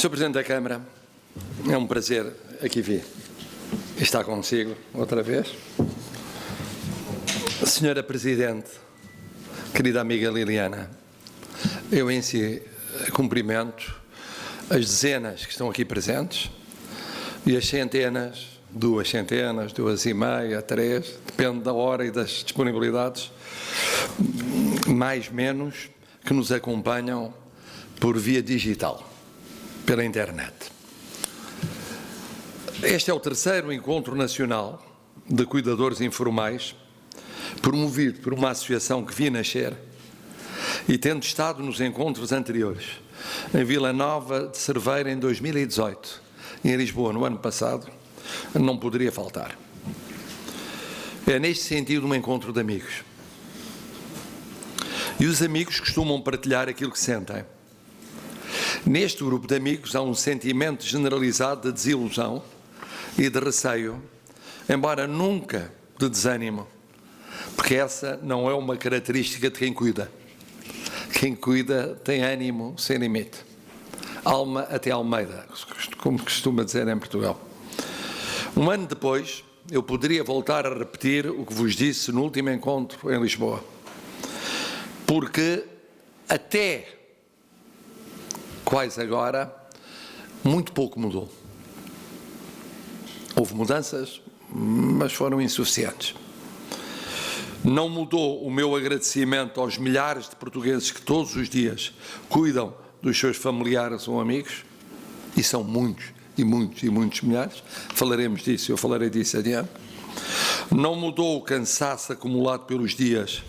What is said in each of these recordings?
Sr. Presidente da Câmara, é um prazer aqui vir estar consigo outra vez. Senhora Presidente, querida amiga Liliana, eu em si cumprimento as dezenas que estão aqui presentes e as centenas, 2,5, 3, depende da hora e das disponibilidades, mais menos, que nos acompanham por via digital, pela internet. Este é o terceiro encontro nacional de cuidadores informais, promovido por uma associação que vi nascer e tendo estado nos encontros anteriores, em Vila Nova de Cerveira em 2018 e em Lisboa no ano passado, não poderia faltar. É neste sentido um encontro de amigos. E os amigos costumam partilhar aquilo que sentem. Neste grupo de amigos há um sentimento generalizado de desilusão e de receio, embora nunca de desânimo, porque essa não é uma característica de quem cuida. Quem cuida tem ânimo sem limite. Alma até Almeida, como costuma dizer em Portugal. Um ano depois, eu poderia voltar a repetir o que vos disse no último encontro em Lisboa, porque até quase agora, muito pouco mudou. Houve mudanças, mas foram insuficientes. Não mudou o meu agradecimento aos milhares de portugueses que todos os dias cuidam dos seus familiares ou amigos, e são muitos, e muitos, e muitos milhares. Falaremos disso, eu falarei disso adiante. Não mudou o cansaço acumulado pelos dias,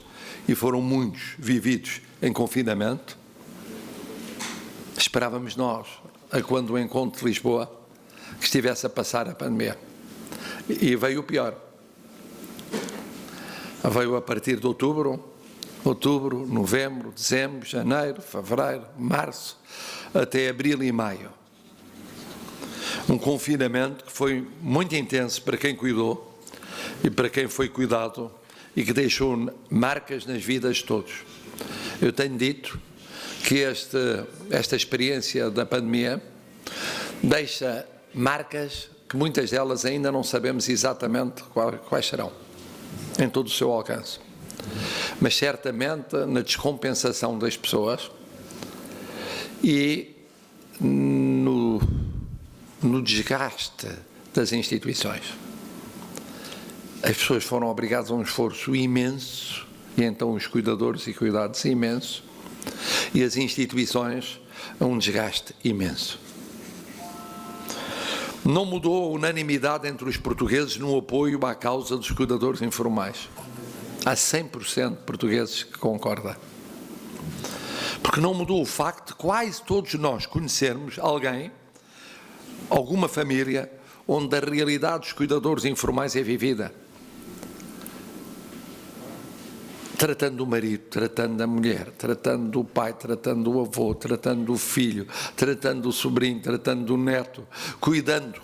e foram muitos vividos em confinamento. Esperávamos nós, a quando o encontro de Lisboa, que estivesse a passar a pandemia. E veio o pior. Veio a partir de outubro, novembro, dezembro, janeiro, fevereiro, março, até abril e maio. Um confinamento que foi muito intenso para quem cuidou e para quem foi cuidado e que deixou marcas nas vidas de todos. Eu tenho dito que esta experiência da pandemia deixa marcas que muitas delas ainda não sabemos exatamente quais serão, em todo o seu alcance. Mas certamente na descompensação das pessoas e no desgaste das instituições. As pessoas foram obrigadas a um esforço imenso, e então os cuidadores e cuidados imenso, e as instituições a um desgaste imenso. Não mudou a unanimidade entre os portugueses no apoio à causa dos cuidadores informais. Há 100% de portugueses que concordam. Porque não mudou o facto de quase todos nós conhecermos alguém, alguma família, onde a realidade dos cuidadores informais é vivida. Tratando do marido, tratando da mulher, tratando do pai, tratando do avô, tratando do filho, tratando do sobrinho, tratando do neto, cuidando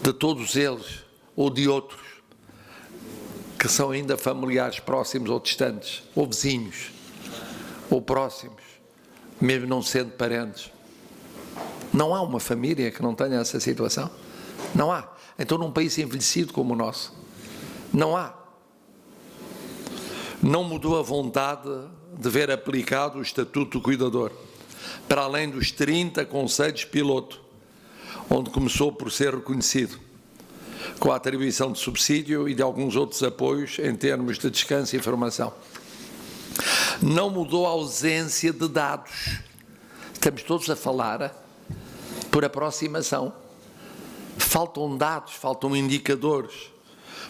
de todos eles ou de outros que são ainda familiares próximos ou distantes, ou vizinhos, ou próximos, mesmo não sendo parentes. Não há uma família que não tenha essa situação? Não há. Então, num país envelhecido como o nosso, não há. Não mudou a vontade de ver aplicado o Estatuto do Cuidador, para além dos 30 conselhos piloto, onde começou por ser reconhecido, com a atribuição de subsídio e de alguns outros apoios em termos de descanso e formação. Não mudou a ausência de dados. Estamos todos a falar por aproximação. Faltam dados, faltam indicadores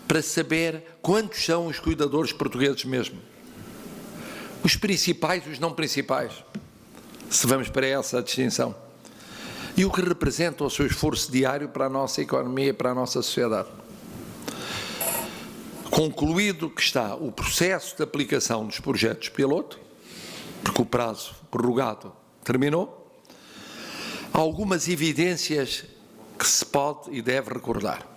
para saber quantos são os cuidadores portugueses mesmo. Os principais e os não principais, se vamos para essa distinção. E o que representa o seu esforço diário para a nossa economia e para a nossa sociedade. Concluído que está o processo de aplicação dos projetos piloto, porque o prazo prorrogado terminou, há algumas evidências que se pode e deve recordar.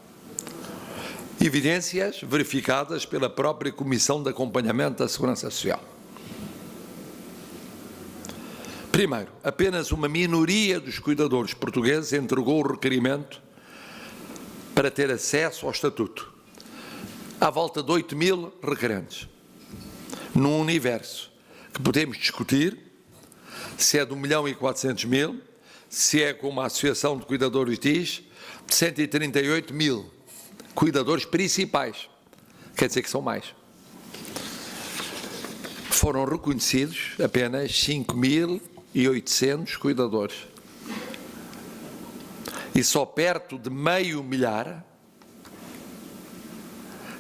Evidências verificadas pela própria Comissão de Acompanhamento da Segurança Social. Primeiro, apenas uma minoria dos cuidadores portugueses entregou o requerimento para ter acesso ao estatuto. À volta de 8.000 requerentes. Num universo que podemos discutir se é de 1.400.000, se é como a Associação de Cuidadores diz, de 138.000 cuidadores principais. Quer dizer que são mais. Foram reconhecidos apenas 5.800 cuidadores. E só perto de 500.000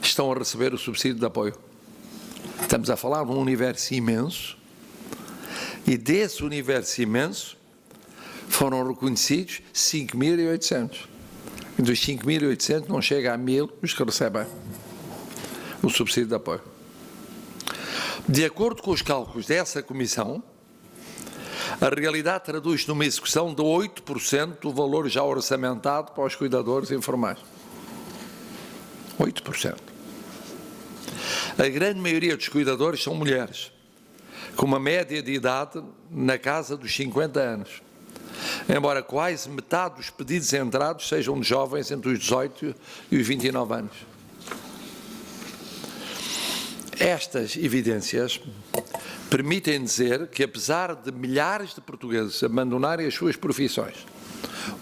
estão a receber o subsídio de apoio. Estamos a falar de um universo imenso, e desse universo imenso foram reconhecidos 5.800. E dos 5.800 não chega a 1.000 os que recebem o subsídio de apoio. De acordo com os cálculos dessa comissão, a realidade traduz-se numa execução de 8% do valor já orçamentado para os cuidadores informais. 8%. A grande maioria dos cuidadores são mulheres, com uma média de idade na casa dos 50 anos, embora quase metade dos pedidos entrados sejam de jovens entre os 18 e os 29 anos. Estas evidências permitem dizer que, apesar de milhares de portugueses abandonarem as suas profissões,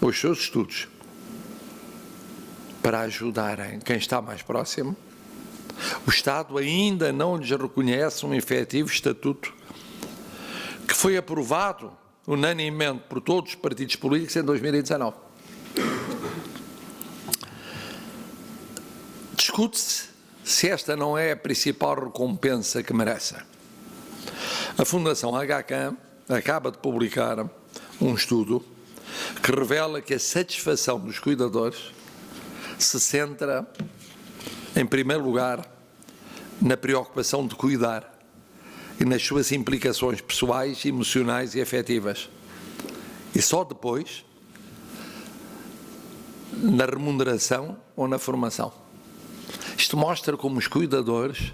os seus estudos, para ajudarem quem está mais próximo, o Estado ainda não lhes reconhece um efetivo estatuto que foi aprovado unanimemente por todos os partidos políticos em 2019. Discute-se se esta não é a principal recompensa que merece. A Fundação HCAM acaba de publicar um estudo que revela que a satisfação dos cuidadores se centra, em primeiro lugar, na preocupação de cuidar e nas suas implicações pessoais, emocionais e afetivas. E só depois, na remuneração ou na formação. Isto mostra como os cuidadores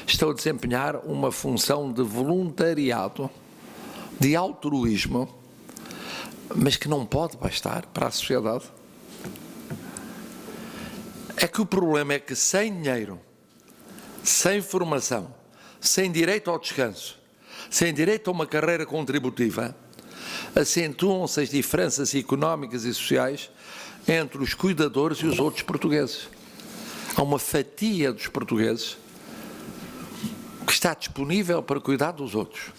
estão a desempenhar uma função de voluntariado, de altruísmo, mas que não pode bastar para a sociedade. É que o problema é que sem dinheiro, sem formação, sem direito ao descanso, sem direito a uma carreira contributiva, acentuam-se as diferenças económicas e sociais entre os cuidadores e os outros portugueses. Há uma fatia dos portugueses que está disponível para cuidar dos outros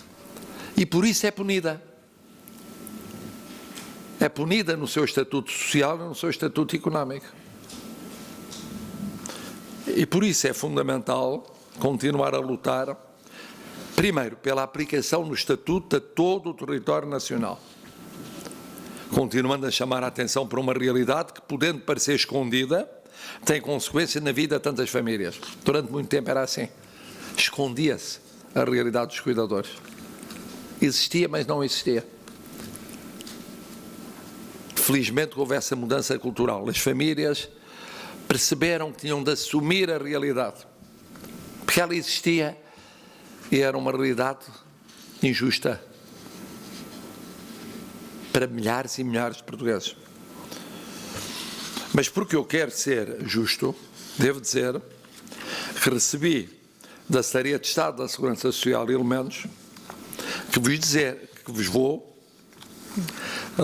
e por isso é punida. É punida no seu estatuto social e no seu estatuto económico. E por isso é fundamental continuar a lutar, primeiro, pela aplicação do estatuto a todo o território nacional, continuando a chamar a atenção para uma realidade que, podendo parecer escondida, tem consequência na vida de tantas famílias. Durante muito tempo era assim. Escondia-se a realidade dos cuidadores. Existia, mas não existia. Felizmente houve essa mudança cultural. As famílias perceberam que tinham de assumir a realidade. Porque ela existia e era uma realidade injusta para milhares e milhares de portugueses. Mas porque eu quero ser justo, devo dizer que recebi da Secretaria de Estado da Segurança Social elementos que vos vou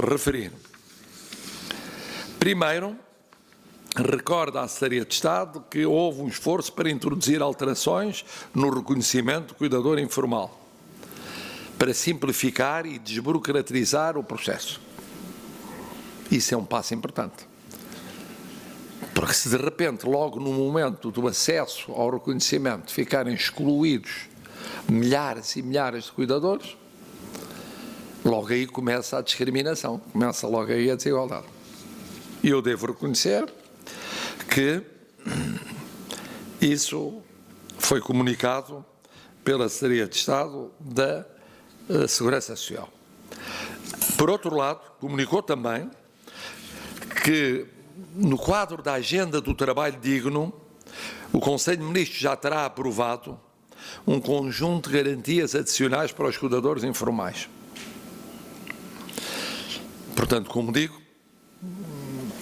referir. Primeiro, recorda à Secretaria de Estado que houve um esforço para introduzir alterações no reconhecimento do cuidador informal, para simplificar e desburocratizar o processo. Isso é um passo importante. Porque se de repente, logo no momento do acesso ao reconhecimento, ficarem excluídos milhares e milhares de cuidadores, logo aí começa a discriminação, começa logo aí a desigualdade. E eu devo reconhecer que isso foi comunicado pela Secretaria de Estado da Segurança Social. Por outro lado, comunicou também que, no quadro da Agenda do Trabalho Digno, o Conselho de Ministros já terá aprovado um conjunto de garantias adicionais para os cuidadores informais. Portanto, como digo,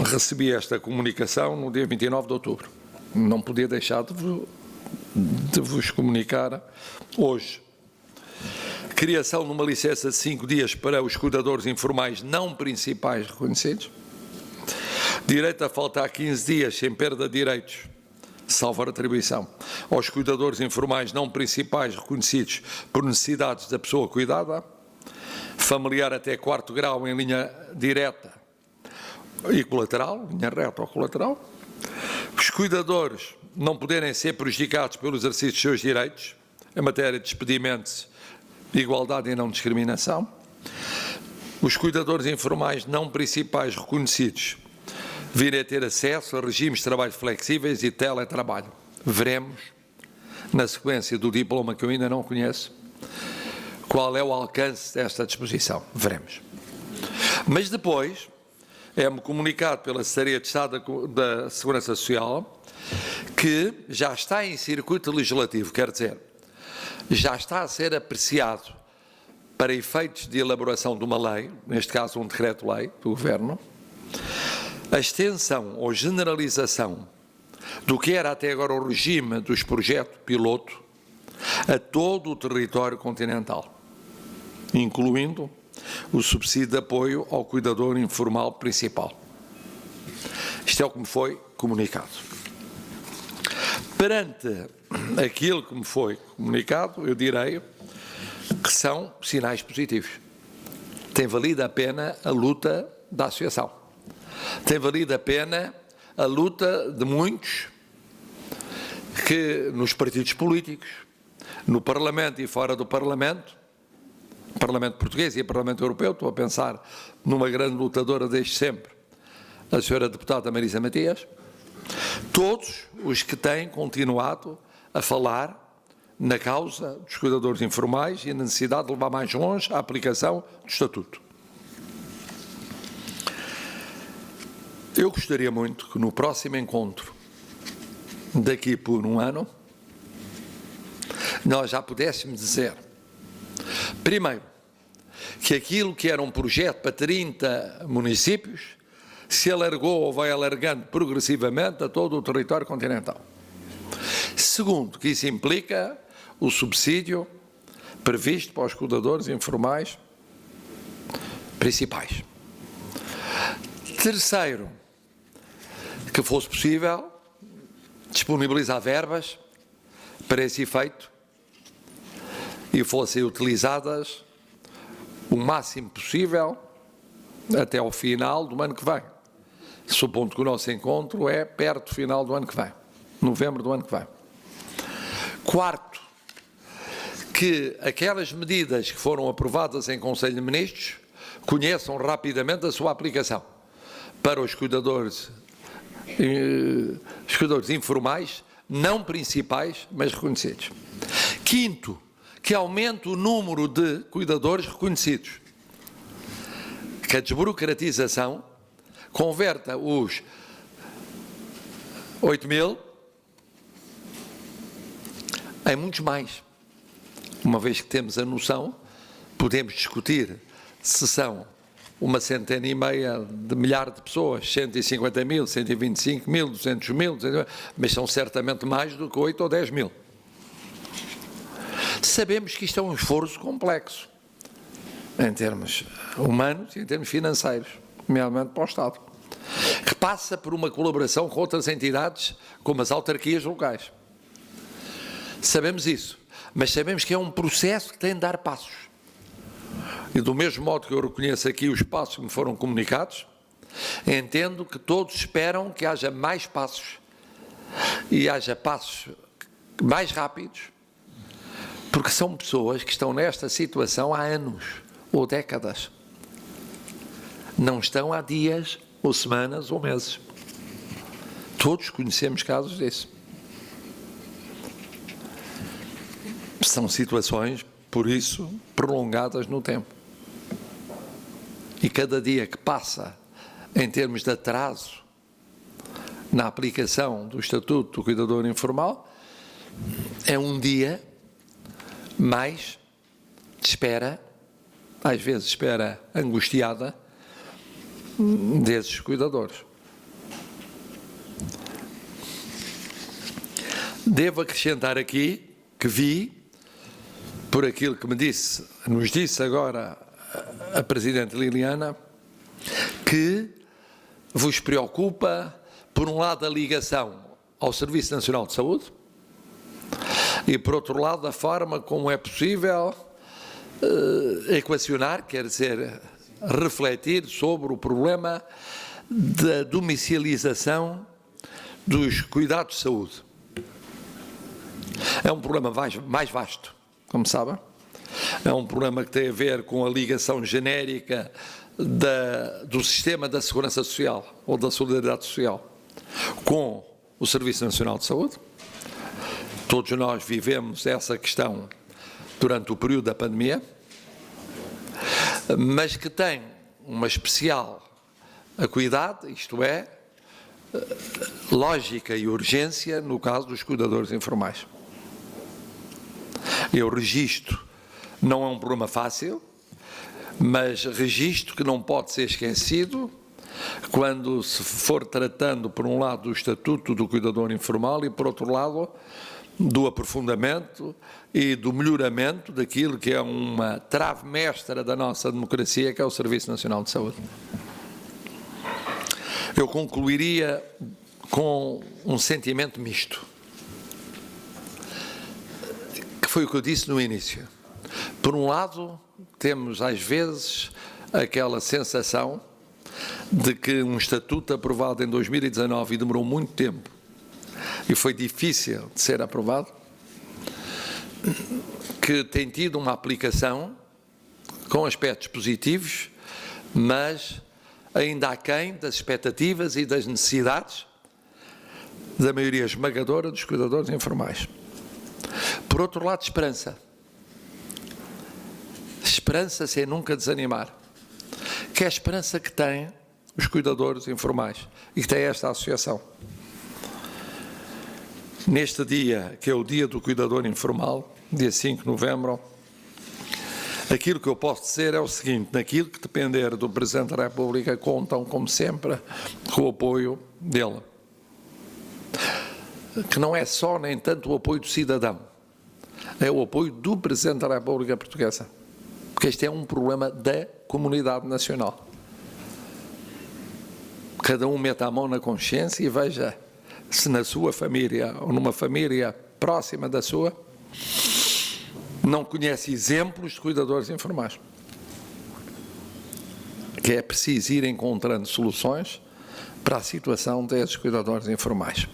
recebi esta comunicação no dia 29 de outubro. Não podia deixar de vos comunicar hoje. Criação de uma licença de 5 dias para os cuidadores informais não principais reconhecidos. Direito a faltar 15 dias sem perda de direitos, salvo a retribuição, aos cuidadores informais não principais reconhecidos por necessidades da pessoa cuidada. Familiar até 4º grau em linha direta e colateral, linha reta ou colateral. Os cuidadores não poderem ser prejudicados pelo exercício dos seus direitos em matéria de despedimentos, igualdade e não discriminação. Os cuidadores informais não principais reconhecidos virem a ter acesso a regimes de trabalho flexíveis e teletrabalho. Veremos, na sequência do diploma que eu ainda não conheço, qual é o alcance desta disposição. Veremos. Mas depois é-me comunicado pela Secretaria de Estado da Segurança Social que já está em circuito legislativo, quer dizer, já está a ser apreciado para efeitos de elaboração de uma lei, neste caso um decreto-lei do Governo, a extensão ou generalização do que era até agora o regime dos projetos piloto a todo o território continental, incluindo o subsídio de apoio ao cuidador informal principal. Isto é o que me foi comunicado. Perante aquilo que me foi comunicado, eu direi que são sinais positivos. Tem valido a pena a luta da associação. Tem valido a pena a luta de muitos que nos partidos políticos, no Parlamento e fora do Parlamento português e Parlamento Europeu, estou a pensar numa grande lutadora desde sempre, a senhora deputada Marisa Matias, todos os que têm continuado a falar na causa dos cuidadores informais e na necessidade de levar mais longe a aplicação do Estatuto. Eu gostaria muito que no próximo encontro, daqui por um ano, nós já pudéssemos dizer, primeiro, que aquilo que era um projeto para 30 municípios se alargou ou vai alargando progressivamente a todo o território continental. Segundo, que isso implica o subsídio previsto para os cuidadores informais principais. Terceiro, que fosse possível disponibilizar verbas para esse efeito e fossem utilizadas o máximo possível até ao final do ano que vem. Supondo que o nosso encontro é perto do final do ano que vem, novembro do ano que vem. Quarto, que aquelas medidas que foram aprovadas em Conselho de Ministros conheçam rapidamente a sua aplicação para os cuidadores informais, não principais, mas reconhecidos. Quinto, que aumente o número de cuidadores reconhecidos, que a desburocratização converta os 8.000 em muitos mais. Uma vez que temos a noção, podemos discutir se são 150 de milhar de pessoas, 150.000, 125.000, 200.000, mas são certamente mais do que 8 ou 10.000. Sabemos que isto é um esforço complexo, em termos humanos e em termos financeiros, nomeadamente para o Estado, que passa por uma colaboração com outras entidades, como as autarquias locais. Sabemos isso, mas sabemos que é um processo que tem de dar passos. E do mesmo modo que eu reconheço aqui os passos que me foram comunicados, entendo que todos esperam que haja mais passos e haja passos mais rápidos, porque são pessoas que estão nesta situação há anos ou décadas. Não estão há dias ou semanas ou meses. Todos conhecemos casos disso. São situações, por isso, prolongadas no tempo. E cada dia que passa, em termos de atraso na aplicação do Estatuto do Cuidador Informal, é um dia mais de espera, às vezes espera angustiada, desses cuidadores. Devo acrescentar aqui que vi, por aquilo que nos disse agora a Presidente Liliana, que vos preocupa, por um lado, a ligação ao Serviço Nacional de Saúde e, por outro lado, a forma como é possível equacionar, quer dizer, refletir sobre o problema da domicilização dos cuidados de saúde. É um problema mais vasto, como sabem. É um problema que tem a ver com a ligação genérica do sistema da segurança social ou da solidariedade social com o Serviço Nacional de Saúde. Todos nós vivemos essa questão durante o período da pandemia, mas que tem uma especial acuidade, isto é, lógica e urgência no caso dos cuidadores informais. Eu registro, não é um problema fácil, mas registro que não pode ser esquecido quando se for tratando, por um lado, do Estatuto do Cuidador Informal e, por outro lado, do aprofundamento e do melhoramento daquilo que é uma trave mestra da nossa democracia, que é o Serviço Nacional de Saúde. Eu concluiria com um sentimento misto, que foi o que eu disse no início. Por um lado, temos às vezes aquela sensação de que um estatuto aprovado em 2019 e demorou muito tempo e foi difícil de ser aprovado, que tem tido uma aplicação com aspectos positivos, mas ainda aquém das expectativas e das necessidades da maioria esmagadora dos cuidadores informais. Por outro lado, esperança. Esperança sem nunca desanimar. Que é a esperança que têm os cuidadores informais e que tem esta associação. Neste dia, que é o dia do cuidador informal, dia 5 de novembro, aquilo que eu posso dizer é o seguinte: naquilo que depender do Presidente da República, contam, como sempre, com o apoio dele. Que não é só nem tanto o apoio do cidadão, é o apoio do Presidente da República Portuguesa. Porque este é um problema da comunidade nacional. Cada um meta a mão na consciência e veja se na sua família ou numa família próxima da sua não conhece exemplos de cuidadores informais. Que é preciso ir encontrando soluções para a situação desses cuidadores informais.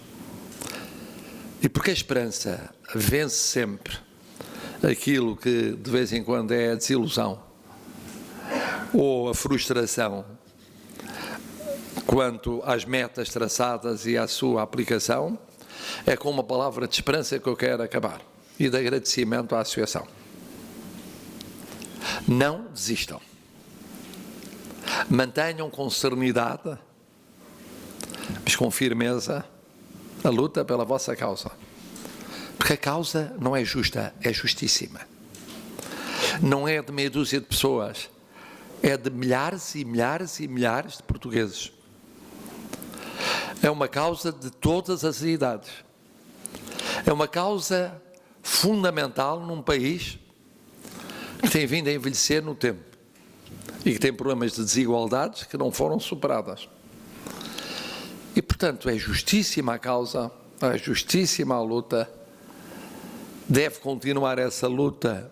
E porque a esperança vence sempre aquilo que de vez em quando é a desilusão ou a frustração quanto às metas traçadas e à sua aplicação, é com uma palavra de esperança que eu quero acabar e de agradecimento à associação. Não desistam. Mantenham com serenidade, mas com firmeza, a luta pela vossa causa. Porque a causa não é justa, é justíssima. Não é de meia dúzia de pessoas, é de milhares e milhares e milhares de portugueses. É uma causa de todas as idades. É uma causa fundamental num país que tem vindo a envelhecer no tempo e que tem problemas de desigualdades que não foram superadas. E, portanto, é justíssima a causa, é justíssima a luta. Deve continuar essa luta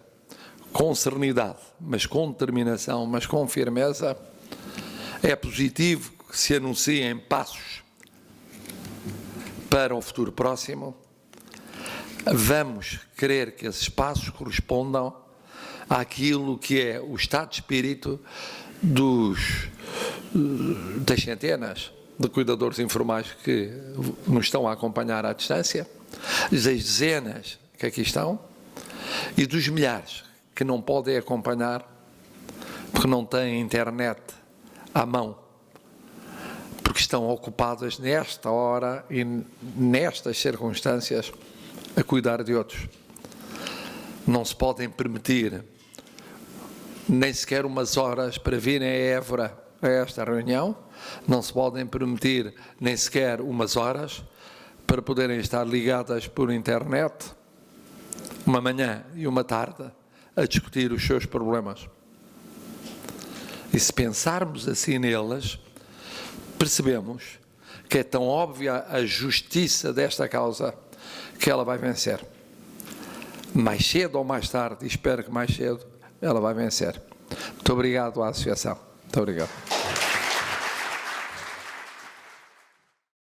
com serenidade, mas com determinação, mas com firmeza. É positivo que se anunciem passos para o futuro próximo. Vamos querer que esses passos correspondam àquilo que é o estado de espírito das centenas de cuidadores informais que nos estão a acompanhar à distância, das dezenas que aqui estão e dos milhares que não podem acompanhar porque não têm internet à mão, porque estão ocupadas nesta hora e nestas circunstâncias a cuidar de outros. Não se podem permitir nem sequer umas horas para virem a Évora a esta reunião, não se podem permitir nem sequer umas horas para poderem estar ligadas por internet, uma manhã e uma tarde, a discutir os seus problemas. E se pensarmos assim nelas, percebemos que é tão óbvia a justiça desta causa que ela vai vencer. Mais cedo ou mais tarde, e espero que mais cedo, ela vai vencer. Muito obrigado à Associação. Muito obrigado.